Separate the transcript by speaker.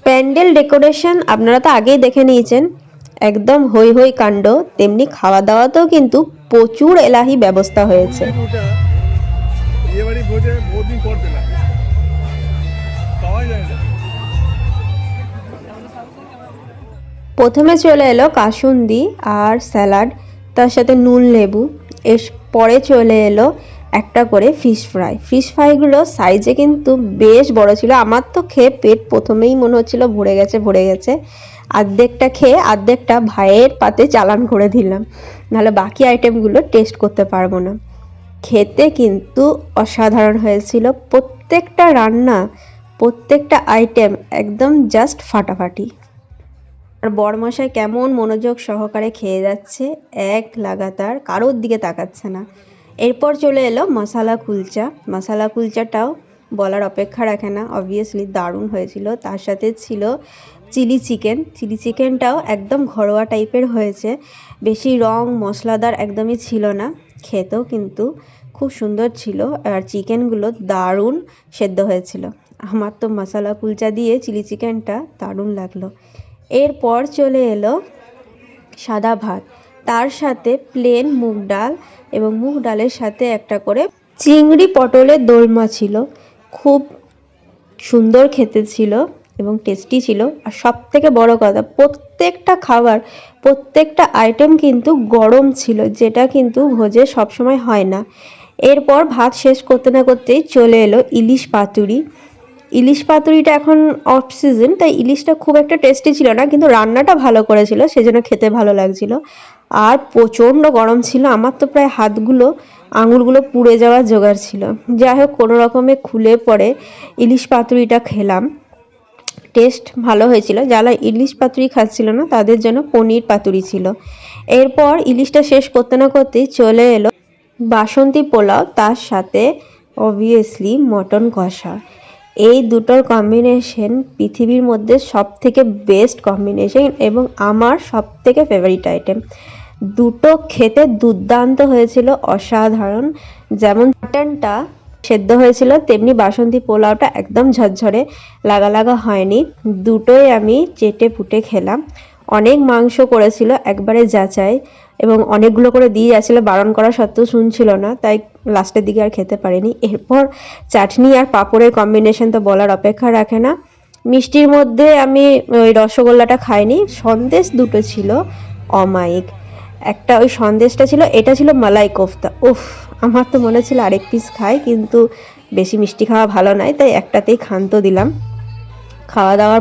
Speaker 1: Pandal decoration আপনারা তো আগেই দেখে নিয়েছেন, একদম হই হই কাণ্ড। তেমনি খাওয়া দাওয়াতেও কিন্তু প্রচুর এলাহি ব্যবস্থা হয়েছে। প্রথমে চলে এলো কাসুন্দি আর স্যালাড, তার সাথে নুন লেবু। এর পরে চলে এলো একটা করে ফিশ ফ্রাই। ফিশ ফ্রাইগুলো সাইজে কিন্তু বেশ বড় ছিল। আমার তো খেয়ে পেট প্রথমেই মনে হচ্ছিল ভরে গেছে ভরে গেছে। অর্ধেকটা খেয়ে অর্ধেকটা ভাইয়ের পাতে চালান করে দিলাম, নাহলে বাকি আইটেমগুলো টেস্ট করতে পারবো না। খেতে কিন্তু অসাধারণ হয়েছিল। প্রত্যেকটা রান্না, প্রত্যেকটা আইটেম একদম জাস্ট ফাটাফাটি। আর বরমশাই কেমন মনোযোগ সহকারে খেয়ে যাচ্ছে, এক লাগাতার কারোর দিকে তাকাচ্ছে না। এরপর চলে এলো মশালা কুলচা। মশালা কুলচাটাও বলার অপেক্ষা রাখে না, অবভিয়াসলি দারুণ হয়েছিল। তার সাথে ছিল চিলি চিকেন। চিলি চিকেনটাও একদম ঘরোয়া টাইপের হয়েছে, বেশি রং মশলাদার একদমই ছিল না। খেতেও কিন্তু খুব সুন্দর ছিল, আর চিকেনগুলো দারুণ সেদ্ধ হয়েছিল। আমার তো মশালা কুলচা দিয়ে চিলি চিকেনটা দারুণ লাগলো। এরপর চলে এলো সাদা ভাত, তার সাথে প্লেন মুগ ডাল, এবং মুগ ডালের সাথে একটা করে চিংড়ি পটলের দোলমা ছিল। খুব সুন্দর খেতে ছিল এবং টেস্টি ছিল। আর সব থেকে বড় কথা, প্রত্যেকটা খাবার, প্রত্যেকটা আইটেম কিন্তু গরম ছিল, যেটা কিন্তু ভোজে সবসময় হয় না। এরপর ভাত শেষ করতে না করতেই চলে এলো ইলিশ পাতুরি। ইলিশ পাতুরিটা এখন অফ সিজন, তাই ইলিশটা খুব একটা টেস্টি ছিল না, কিন্তু রান্নাটা ভালো করেছিল, সেজন্য খেতে ভালো লাগছিল। আর প্রচণ্ড গরম ছিল, আমার তো প্রায় হাতগুলো আঙুলগুলো পুড়ে যাওয়ার জোগাড় ছিল। যাই হোক, কোনো রকমে খুলে পড়ে ইলিশ পাতুরিটা খেলাম। টেস্ট ভালো হয়েছিল। যারা ইলিশ পাতুরি খাচ্ছিল না তাদের জন্য পনির পাতুরি ছিল। এরপর ইলিশটা শেষ করতে না করতেই চলে এলো বাসন্তী পোলাও, তার সাথে অবভিয়াসলি মটন কষা। এই দুটোর কম্বিনেশন পৃথিবীর মধ্যে সব থেকে বেস্ট কম্বিনেশন এবং আমার সব থেকে ফেভারিট আইটেম। দুটো খেতে দুর্দান্ত হয়েছিল, অসাধারণ। যেমন মটনটা সেদ্ধ হয়েছিল, তেমনি বাসন্তী পোলাওটা একদম ঝরঝরে লাগা লাগা হয়নি। দুটোই আমি চেটে পুটে খেলাম। অনেক মাংস করেছিল, একবারে যাচাই, এবং অনেকগুলো করে দিয়ে যাচ্ছিল, বারণ করা সত্ত্বেও শুনছিল না, তাই লাস্টের দিকে আর খেতে পারিনি। এরপর চাটনি আর পাঁপড়ের কম্বিনেশন তো বলার অপেক্ষা রাখে না। মিষ্টির মধ্যে আমি ওই রসগোল্লাটা খাইনি, সন্দেশ দুটো ছিল অমায়িক। একটা ওই সন্দেশটা ছিল, এটা ছিল মালাই কোফতা। উফ, আমার তো মনে ছিল আরেক পিস খাই, কিন্তু বেশি মিষ্টি খাওয়া ভালো নয়, তাই একটাতেই ক্ষান্ত দিলাম। খাওয়া দাওয়ার